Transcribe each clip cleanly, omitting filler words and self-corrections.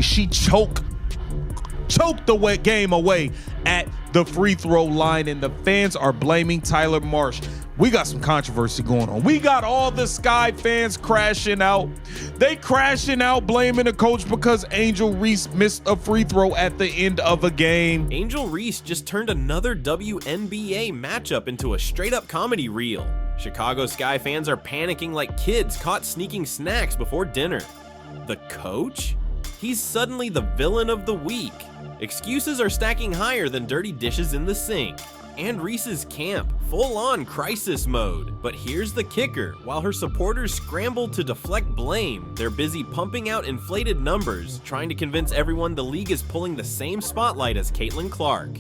She choked the game away at the free throw line, and the fans are blaming Tyler Marsh. We got some controversy going on. We got all the Sky fans crashing out. They crashing out blaming the coach because Angel Reese missed a free throw at the end of a game. Angel Reese just turned another Wnba matchup into a straight up comedy reel. Chicago Sky fans are panicking like kids caught sneaking snacks before dinner. The coach? He's suddenly the villain of the week. Excuses are stacking higher than dirty dishes in the sink. And Reese's camp, full-on crisis mode. But here's the kicker. While her supporters scramble to deflect blame, they're busy pumping out inflated numbers, trying to convince everyone the league is pulling the same spotlight as Caitlin Clark.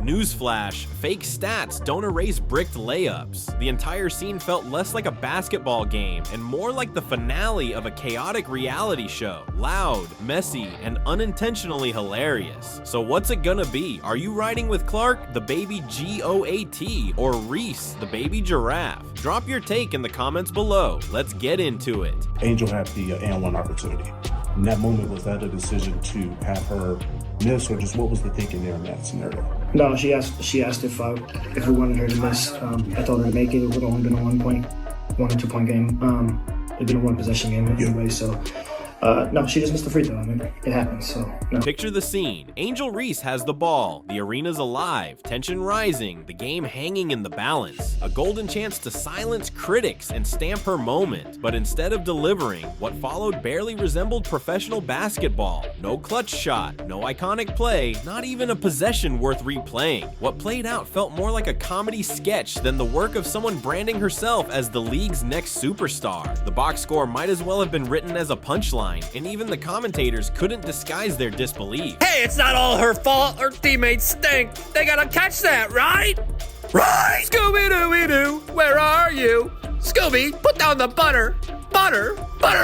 Newsflash, fake stats don't erase bricked layups. The entire scene felt less like a basketball game and more like the finale of a chaotic reality show. Loud, messy, and unintentionally hilarious. So what's it gonna be? Are you riding with Clark, the baby GOAT, or Reese, the baby giraffe? Drop your take in the comments below. Let's get into it. Angel had the and one opportunity. In that moment, was that a decision to have her miss, or just what was the thinking there in that scenario? No, she asked if we wanted her to miss. I told her to make it. It would have only been a 1 or 2 point game. It'd been a 1 possession game anyway, so. No, she just missed the free throw. I mean, it happens, so no. Picture the scene. Angel Reese has the ball. The arena's alive, tension rising, the game hanging in the balance. A golden chance to silence critics and stamp her moment. But instead of delivering, what followed barely resembled professional basketball. No clutch shot, no iconic play, not even a possession worth replaying. What played out felt more like a comedy sketch than the work of someone branding herself as the league's next superstar. The box score might as well have been written as a punchline, and even the commentators couldn't disguise their disbelief. Hey, it's not all her fault. Her teammates stink. They gotta catch that, right? Right! Scooby-Dooby-Doo, where are you? Scooby, put down the butter. Butter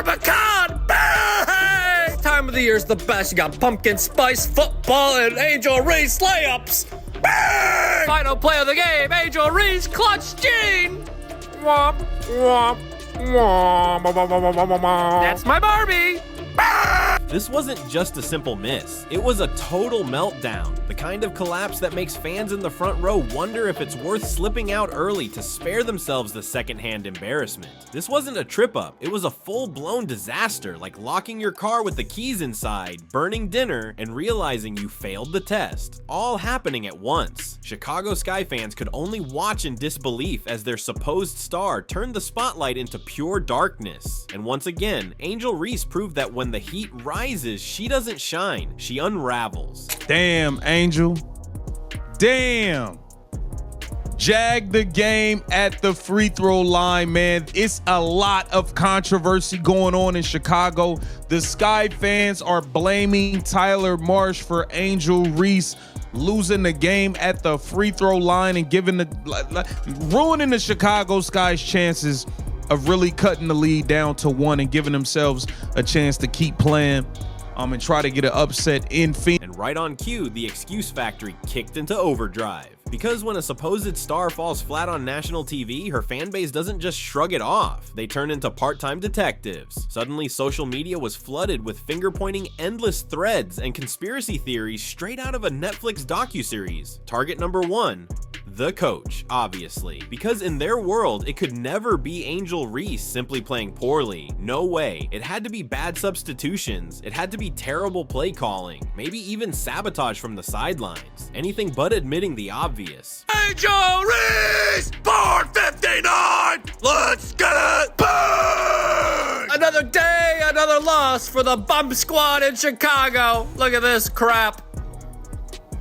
pecan! Bang! Time of the year's the best. You got pumpkin spice football and Angel Reese layups. Bang! Final play of the game, Angel Reese clutch gene. Womp, womp. That's my Barbie! This wasn't just a simple miss. It was a total meltdown. The kind of collapse that makes fans in the front row wonder if it's worth slipping out early to spare themselves the secondhand embarrassment. This wasn't a trip up. It was a full-blown disaster, like locking your car with the keys inside, burning dinner, and realizing you failed the test. All happening at once. Chicago Sky fans could only watch in disbelief as their supposed star turned the spotlight into pure darkness. And once again, Angel Reese proved that when the heat rises, she doesn't shine, she unravels. Damn, Angel. Damn. Jag the game at the free throw line, man. It's a lot of controversy going on in Chicago. The Sky fans are blaming Tyler Marsh for Angel Reese losing the game at the free throw line and ruining the Chicago Sky's chances of really cutting the lead down to 1 and giving themselves a chance to keep playing and try to get an upset in Phoenix. And right on cue, the excuse factory kicked into overdrive. Because when a supposed star falls flat on national TV, her fan base doesn't just shrug it off. They turn into part-time detectives. Suddenly, social media was flooded with finger-pointing endless threads and conspiracy theories straight out of a Netflix docuseries. Target number 1. The coach, obviously. Because in their world, it could never be Angel Reese simply playing poorly. No way. It had to be bad substitutions. It had to be terrible play calling. Maybe even sabotage from the sidelines. Anything but admitting the obvious. Angel Reese! 459! Let's get it! Bang! Another day, another loss for the bum squad in Chicago. Look at this crap.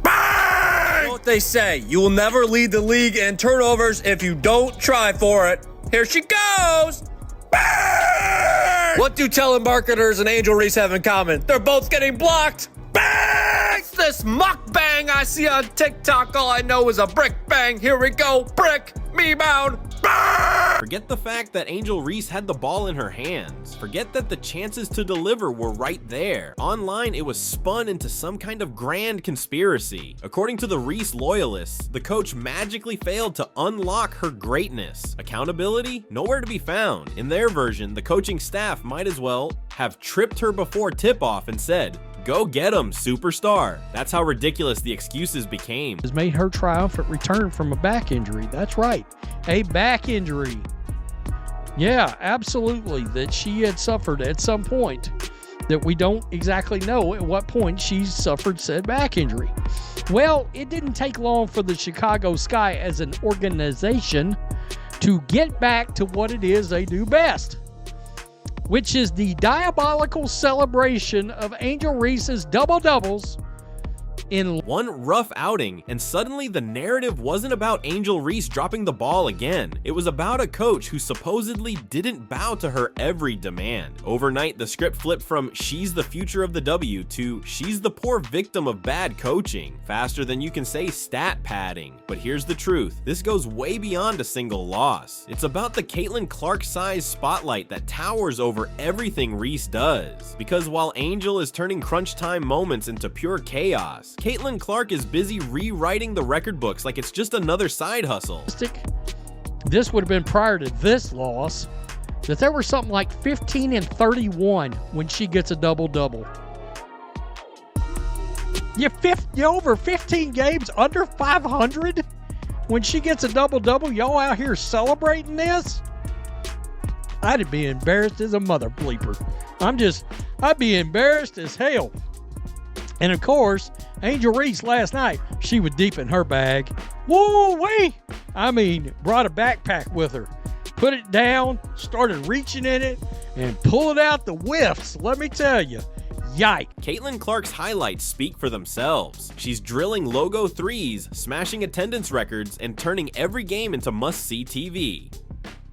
Bang! You know what they say, you will never lead the league in turnovers if you don't try for it. Here she goes. Bang! What do telemarketers and Angel Reese have in common? They're both getting blocked. Bang! It's this mukbang I see on TikTok. All I know is a brick bang. Here we go. Brick. Me bound. Bang! Forget the fact that Angel Reese had the ball in her hands. Forget that the chances to deliver were right there. Online, it was spun into some kind of grand conspiracy. According to the Reese loyalists, the coach magically failed to unlock her greatness. Accountability? Nowhere to be found. In their version, the coaching staff might as well have tripped her before tip-off and said, Go get 'em, superstar. That's how ridiculous the excuses became. Has made her triumphant return from a back injury. That's right, a back injury. Yeah, absolutely, that she had suffered at some point that we don't exactly know at what point she suffered said back injury. Well, it didn't take long for the Chicago Sky as an organization to get back to what it is they do best, which is the diabolical celebration of Angel Reese's double-doubles in one rough outing, and suddenly the narrative wasn't about Angel Reese dropping the ball again. It was about a coach who supposedly didn't bow to her every demand. Overnight, the script flipped from she's the future of the W to she's the poor victim of bad coaching, faster than you can say stat padding. But here's the truth, this goes way beyond a single loss. It's about the Caitlin Clark-sized spotlight that towers over everything Reese does. Because while Angel is turning crunch time moments into pure chaos, Caitlin Clark is busy rewriting the record books like it's just another side hustle. This would have been prior to this loss, that there were something like 15 and 31 when she gets a double-double. You over 15 games under 500 when she gets a double-double. Y'all out here celebrating this? I'd be embarrassed as a mother bleeper. I'd be embarrassed as hell. And of course, Angel Reese last night, she was deep in her bag. Woo-wee! I mean, brought a backpack with her. Put it down, started reaching in it, and pull it out the whiffs. Let me tell you, yike. Caitlin Clark's highlights speak for themselves. She's drilling logo threes, smashing attendance records, and turning every game into must-see TV.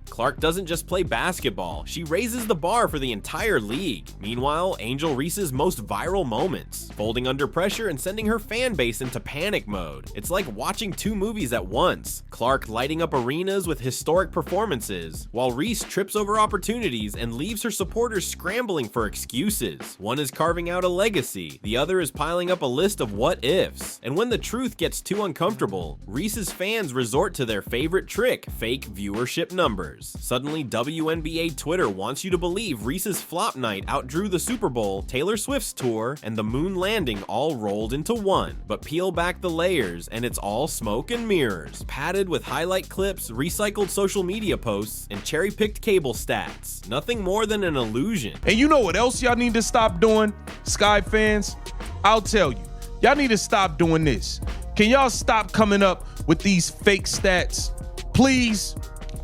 Clark doesn't just play basketball, she raises the bar for the entire league. Meanwhile, Angel Reese's most viral moments, folding under pressure and sending her fan base into panic mode. It's like watching two movies at once. Clark lighting up arenas with historic performances, while Reese trips over opportunities and leaves her supporters scrambling for excuses. One is carving out a legacy, the other is piling up a list of what ifs. And when the truth gets too uncomfortable, Reese's fans resort to their favorite trick, fake viewership numbers. Suddenly, Wnba Twitter wants you to believe Reese's flop night outdrew the Super Bowl, Taylor Swift's tour, and the moon landing all rolled into one. But peel back the layers, and it's all smoke and mirrors, padded with highlight clips, recycled social media posts, and cherry-picked cable stats. Nothing more than an illusion. And you know what else y'all need to stop doing, Sky fans? I'll tell you. Y'all need to stop doing this. Can y'all stop coming up with these fake stats? Please.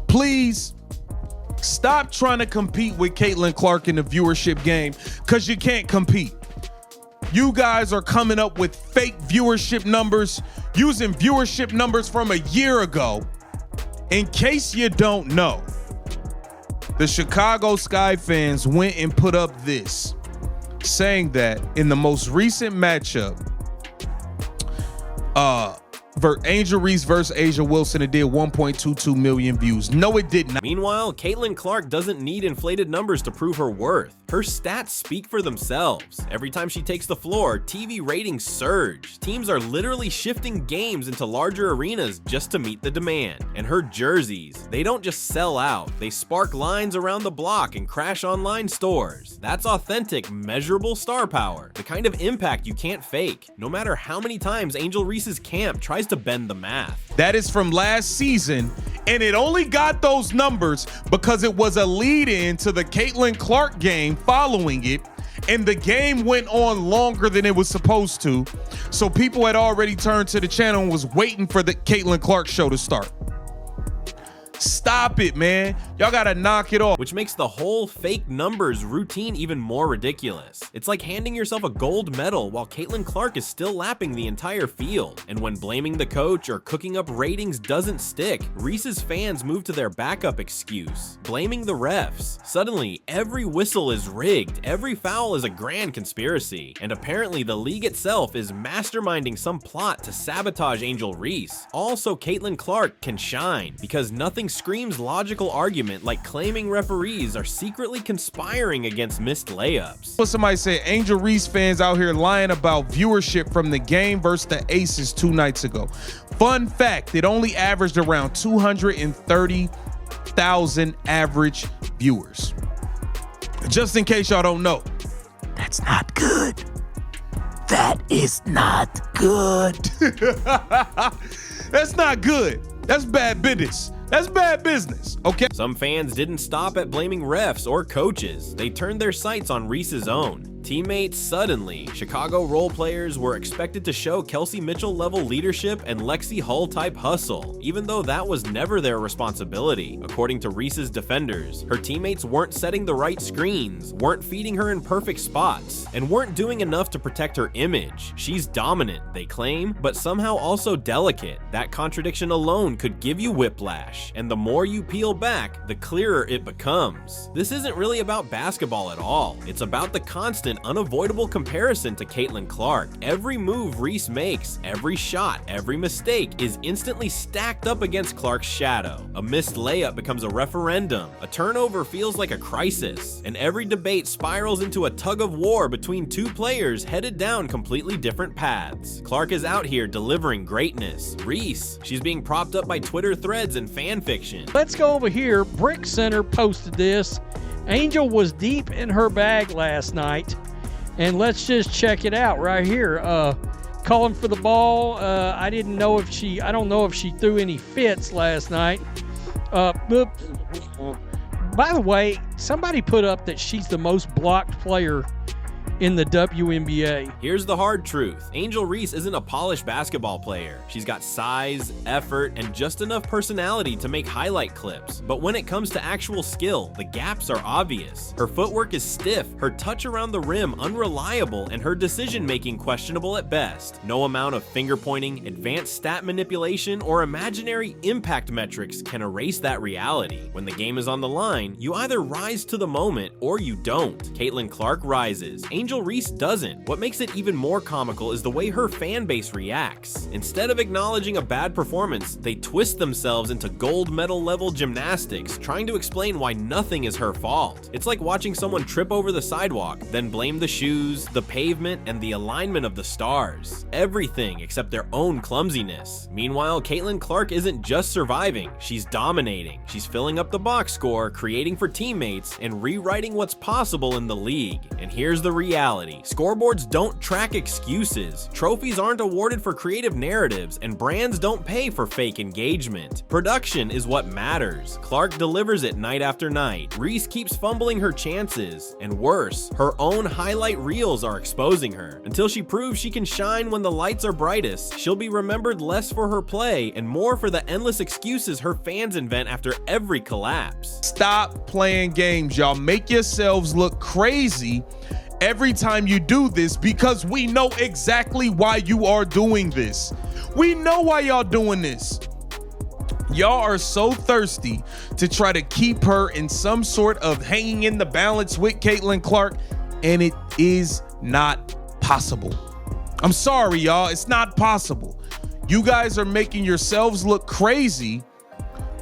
Please stop trying to compete with Caitlin Clark in the viewership game, because you can't compete. You guys are coming up with fake viewership numbers, using viewership numbers from a year ago. In case you don't know, the Chicago Sky fans went and put up this, saying that in the most recent matchup, Angel Reese versus A'ja Wilson, it did 1.22 million views. No, it did not. Meanwhile, Caitlin Clark doesn't need inflated numbers to prove her worth. Her stats speak for themselves. Every time she takes the floor, TV ratings surge. Teams are literally shifting games into larger arenas just to meet the demand. And her jerseys, they don't just sell out. They spark lines around the block and crash online stores. That's authentic, measurable star power. The kind of impact you can't fake, no matter how many times Angel Reese's camp tries to bend the math. That is from last season, and it only got those numbers because it was a lead-in to the Caitlin Clark game following it, and the game went on longer than it was supposed to, so people had already turned to the channel and was waiting for the Caitlin Clark show to start. Stop it, man. Y'all gotta knock it off. Which makes the whole fake numbers routine even more ridiculous. It's like handing yourself a gold medal while Caitlin Clark is still lapping the entire field. And when blaming the coach or cooking up ratings doesn't stick, Reese's fans move to their backup excuse, blaming the refs. Suddenly, every whistle is rigged, every foul is a grand conspiracy, and apparently the league itself is masterminding some plot to sabotage Angel Reese. Also, Caitlin Clark can shine, because nothing screams logical argument like claiming referees are secretly conspiring against missed layups. What somebody said, Angel Reese fans out here lying about viewership from the game versus the Aces 2 nights ago. Fun fact, it only averaged around 230,000 average viewers. Just in case y'all don't know, that's not good. That is not good. That's not good. That's bad business. That's bad business, okay? Some fans didn't stop at blaming refs or coaches. They turned their sights on Reese's own teammates. Suddenly, Chicago role players were expected to show Kelsey Mitchell level leadership and Lexi Hull type hustle, even though that was never their responsibility. According to Reese's defenders, her teammates weren't setting the right screens, weren't feeding her in perfect spots, and weren't doing enough to protect her image. She's dominant, they claim, but somehow also delicate. That contradiction alone could give you whiplash, and the more you peel back, the clearer it becomes. This isn't really about basketball at all. It's about the constant, unavoidable comparison to Caitlin Clark. Every move Reese makes, every shot, every mistake is instantly stacked up against Clark's shadow. A missed layup becomes a referendum, a turnover feels like a crisis, and every debate spirals into a tug of war between two players headed down completely different paths. Clark is out here delivering greatness. Reese, she's being propped up by Twitter threads and fan fiction. Let's go over here. Brick Center posted this. Angel was deep in her bag last night, and let's just check it out right here. Calling for the ball. I don't know if she threw any fits last night. By the way, somebody put up that she's the most blocked player in the WNBA. Here's the hard truth. Angel Reese isn't a polished basketball player. She's got size, effort, and just enough personality to make highlight clips. But when it comes to actual skill, the gaps are obvious. Her footwork is stiff, her touch around the rim unreliable, and her decision-making questionable at best. No amount of finger-pointing, advanced stat manipulation, or imaginary impact metrics can erase that reality. When the game is on the line, you either rise to the moment or you don't. Caitlin Clark rises. Angel Reese doesn't. What makes it even more comical is the way her fan base reacts. Instead of acknowledging a bad performance, they twist themselves into gold medal level gymnastics, trying to explain why nothing is her fault. It's like watching someone trip over the sidewalk, then blame the shoes, the pavement, and the alignment of the stars. Everything except their own clumsiness. Meanwhile, Caitlin Clark isn't just surviving, she's dominating. She's filling up the box score, creating for teammates, and rewriting what's possible in the league. And here's the reality. Scoreboards don't track excuses, trophies aren't awarded for creative narratives, and brands don't pay for fake engagement. Production is what matters. Clark delivers it night after night. Reese keeps fumbling her chances, and worse, her own highlight reels are exposing her. Until she proves she can shine when the lights are brightest, she'll be remembered less for her play and more for the endless excuses her fans invent after every collapse. Stop playing games, y'all. Make yourselves look crazy every time you do this, because we know exactly why you are doing this. We know why y'all doing this. Y'all are so thirsty to try to keep her in some sort of hanging in the balance with Caitlin Clark, and it is not possible. I'm sorry, y'all. It's not possible. You guys are making yourselves look crazy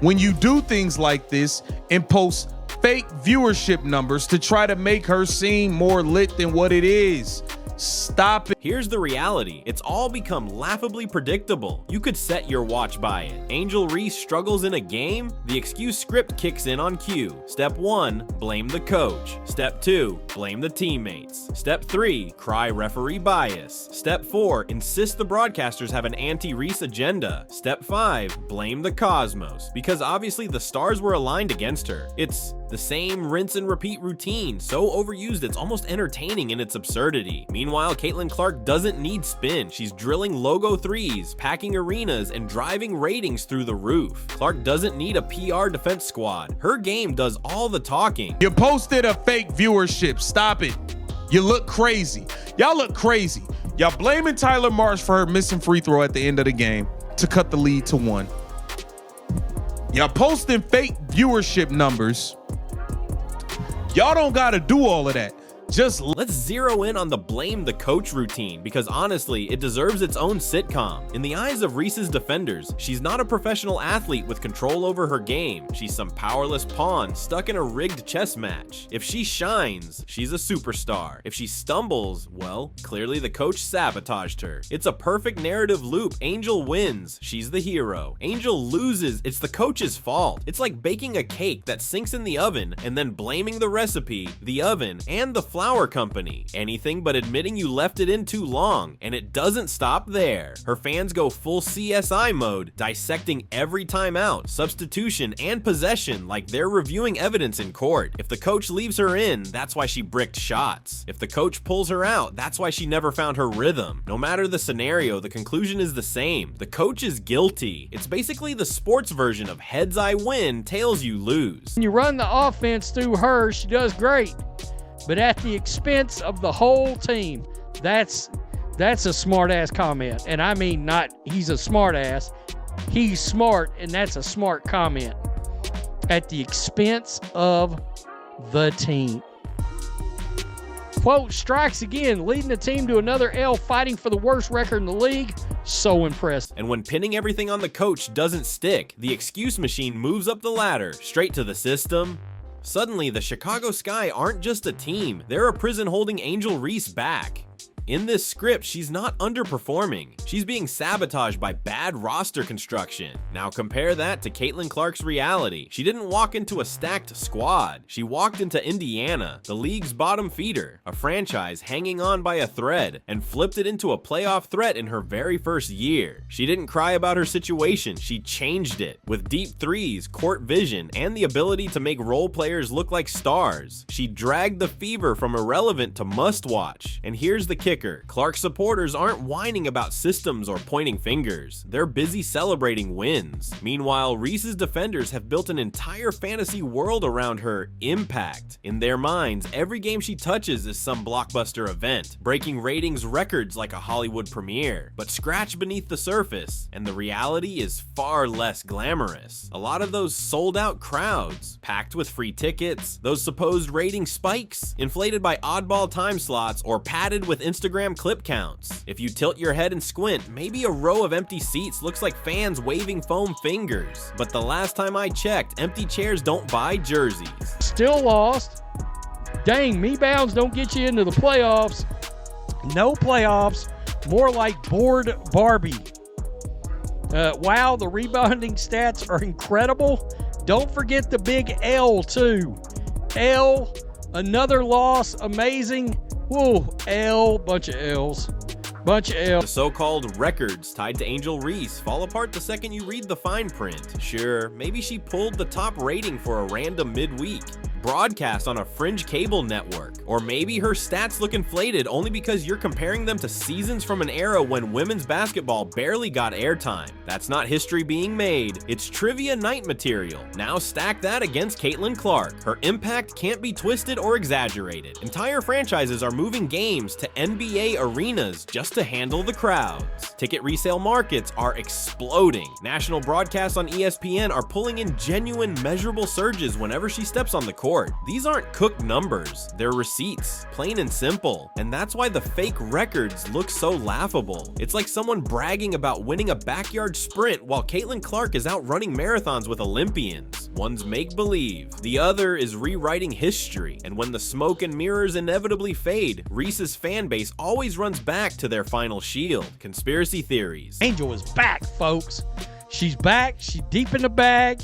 when you do things like this and post fake viewership numbers to try to make her seem more lit than what it is. Stop it. Here's the reality. It's all become laughably predictable. You could set your watch by it. Angel Reese struggles in a game, the excuse script kicks in on cue. Step 1, blame the coach. Step 2, blame the teammates. Step 3, cry referee bias. Step 4, insist the broadcasters have an anti-Reese agenda. Step 5, blame the cosmos, because obviously the stars were aligned against her. It's the same rinse and repeat routine, so overused it's almost entertaining in its absurdity. Meanwhile, Caitlin Clark doesn't need spin. She's drilling logo threes, packing arenas, and driving ratings through the roof. Clark doesn't need a PR defense squad. Her game does all the talking. You posted a fake viewership. Stop it. You look crazy. Y'all look crazy. Y'all blaming Tyler Marsh for her missing free throw at the end of the game to cut the lead to 1. Y'all posting fake viewership numbers. Y'all don't gotta do all of that. Just let's zero in on the blame the coach routine, because honestly, it deserves its own sitcom. In the eyes of Reese's defenders, she's not a professional athlete with control over her game. She's some powerless pawn stuck in a rigged chess match. If she shines, she's a superstar. If she stumbles, well, clearly the coach sabotaged her. It's a perfect narrative loop. Angel wins, she's the hero. Angel loses, it's the coach's fault. It's like baking a cake that sinks in the oven and then blaming the recipe, the oven, and the flour flower company. Anything but admitting you left it in too long, and it doesn't stop there. Her fans go full CSI mode, dissecting every timeout, substitution, and possession like they're reviewing evidence in court. If the coach leaves her in, that's why she bricked shots. If the coach pulls her out, that's why she never found her rhythm. No matter the scenario, the conclusion is the same. The coach is guilty. It's basically the sports version of heads I win, tails you lose. When you run the offense through her, she does great, but at the expense of the whole team. That's a smart ass comment. And I mean, not he's a smart ass. He's smart, and that's a smart comment. At the expense of the team. Quote, strikes again, leading the team to another L, fighting for the worst record in the league. So impressive. And when pinning everything on the coach doesn't stick, the excuse machine moves up the ladder, straight to the system. Suddenly, the Chicago Sky aren't just a team, they're a prison holding Angel Reese back. In this script, she's not underperforming. She's being sabotaged by bad roster construction. Now compare that to Caitlin Clark's reality. She didn't walk into a stacked squad. She walked into Indiana, the league's bottom feeder, a franchise hanging on by a thread, and flipped it into a playoff threat in her very first year. She didn't cry about her situation, she changed it. With deep threes, court vision, and the ability to make role players look like stars. She dragged the Fever from irrelevant to must-watch. And here's the kicker. Clark supporters aren't whining about systems or pointing fingers. They're busy celebrating wins. Meanwhile, Reese's defenders have built an entire fantasy world around her impact. In their minds, every game she touches is some blockbuster event, breaking ratings records like a Hollywood premiere. But scratch beneath the surface, and the reality is far less glamorous. A lot of those sold-out crowds, packed with free tickets, those supposed rating spikes, inflated by oddball time slots, or padded with Instagram clip counts. If you tilt your head and squint, maybe a row of empty seats looks like fans waving foam fingers. But the last time I checked, empty chairs don't buy jerseys. Still lost. Dang, me bounds don't get you into the playoffs. No playoffs. More like bored Barbie. Wow, the rebounding stats are incredible. Don't forget the big L too. L, another loss, amazing. Whoa, L, bunch of L's. Bunch of L's. The so-called records tied to Angel Reese fall apart the second you read the fine print. Sure, maybe she pulled the top rating for a random midweek broadcast on a fringe cable network. Or maybe her stats look inflated only because you're comparing them to seasons from an era when women's basketball barely got airtime. That's not history being made, it's trivia night material. Now stack that against Caitlin Clark. Her impact can't be twisted or exaggerated. Entire franchises are moving games to NBA arenas just to handle the crowds. Ticket resale markets are exploding. National broadcasts on ESPN are pulling in genuine, measurable surges whenever she steps on the court. These aren't cooked numbers, they're receipts, plain and simple. And that's why the fake records look so laughable. It's like someone bragging about winning a backyard sprint while Caitlin Clark is out running marathons with Olympians. One's make-believe, the other is rewriting history. And when the smoke and mirrors inevitably fade, Reese's fan base always runs back to their final shield: conspiracy theories. Angel is back, folks. She's back, she's deep in the bag.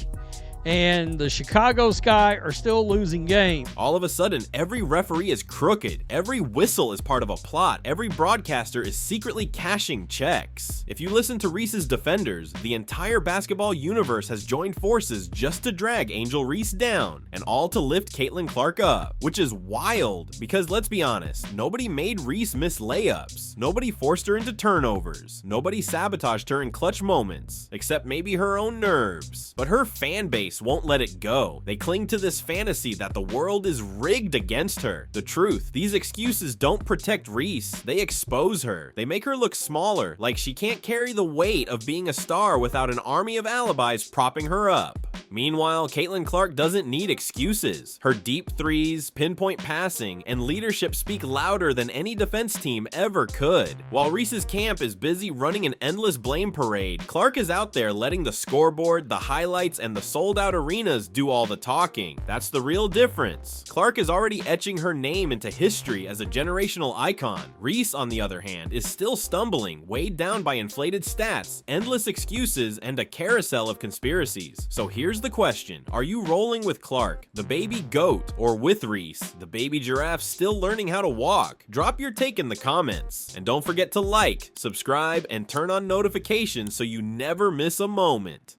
And the Chicago Sky are still losing games. All of a sudden, every referee is crooked, every whistle is part of a plot, every broadcaster is secretly cashing checks. If you listen to Reese's defenders, the entire basketball universe has joined forces just to drag Angel Reese down, and all to lift Caitlin Clark up, which is wild, because let's be honest, nobody made Reese miss layups, nobody forced her into turnovers, nobody sabotaged her in clutch moments, except maybe her own nerves. But her fan base won't let it go. They cling to this fantasy that the world is rigged against her. The truth, these excuses don't protect Reese, they expose her. They make her look smaller, like she can't carry the weight of being a star without an army of alibis propping her up. Meanwhile, Caitlin Clark doesn't need excuses. Her deep threes, pinpoint passing, and leadership speak louder than any defense team ever could. While Reese's camp is busy running an endless blame parade, Clark is out there letting the scoreboard, the highlights, and the sold-out sold-out arenas do all the talking. That's the real difference. Clark is already etching her name into history as a generational icon. Reese, on the other hand, is still stumbling, weighed down by inflated stats, endless excuses, and a carousel of conspiracies. So here's the question. Are you rolling with Clark, the baby goat, or with Reese, the baby giraffe still learning how to walk? Drop your take in the comments. And don't forget to like, subscribe, and turn on notifications so you never miss a moment.